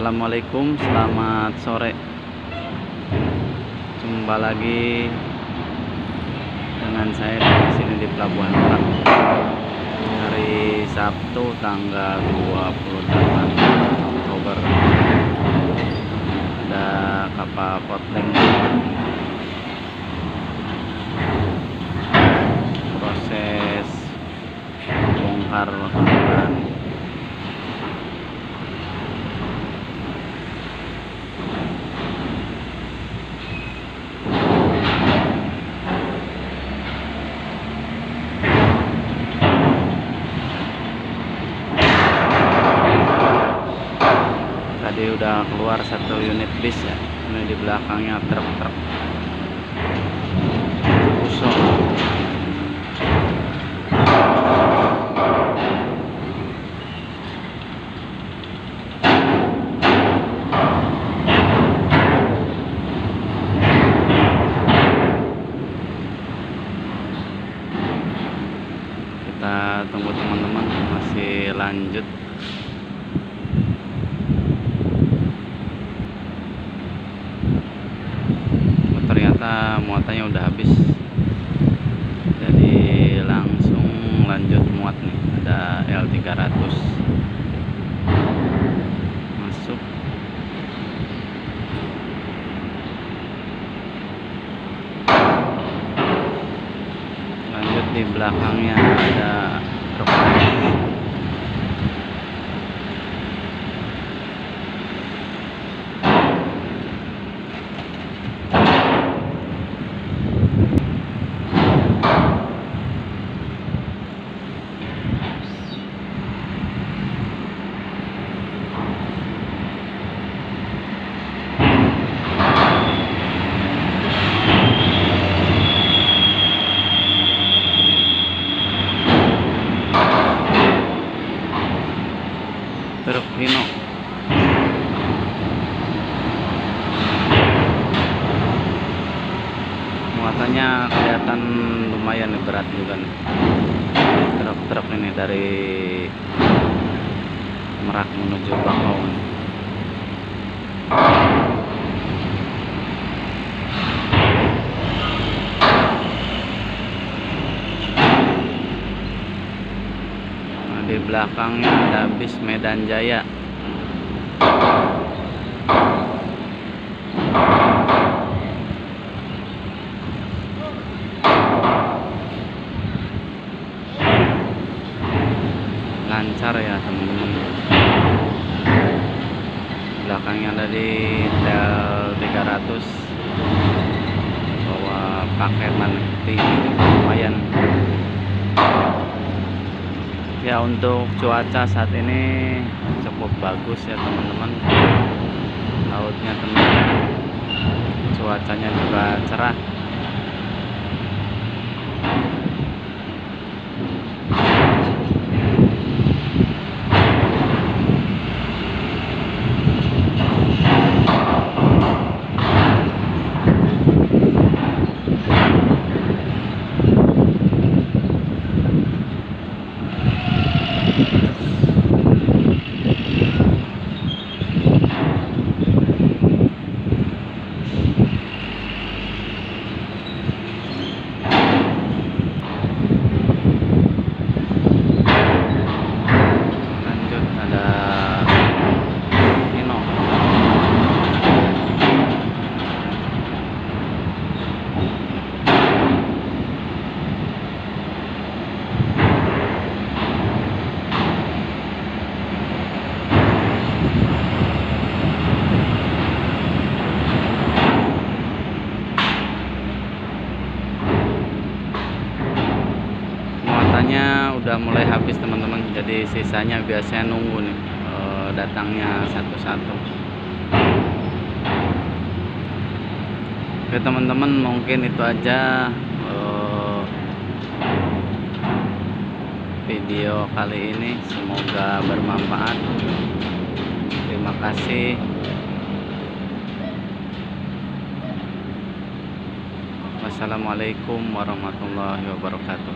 Assalamualaikum, selamat sore. Jumpa lagi dengan saya di sini di Pelabuhan Merak. Hari Sabtu tanggal 28 Oktober. Ada kapal potling proses bongkar ban. Tadi udah keluar satu unit bis ya. Ini di belakangnya truk-truk kosong. Kita tunggu teman-teman, masih lanjut. Ternyata muatannya udah habis, jadi langsung lanjut muat nih. Ada L300 masuk. Lanjut di belakangnya ada truk. Truk Hino. Muatannya kelihatan lumayan nih, berat juga nih. Truk-truk ini dari Merak menuju Bakau. Di belakangnya ada bis Medan Jaya. Lancar ya teman-teman. Belakangnya ada di L300 bawa paketan tinggi lumayan. Ya, untuk cuaca saat ini cukup bagus ya teman-teman. Lautnya tenang, cuacanya juga cerah. Udah mulai habis teman-teman, jadi sisanya biasanya nunggu nih datangnya satu-satu. Oke teman-teman, mungkin itu aja video kali ini, semoga bermanfaat. Terima kasih. Wassalamualaikum warahmatullahi wabarakatuh.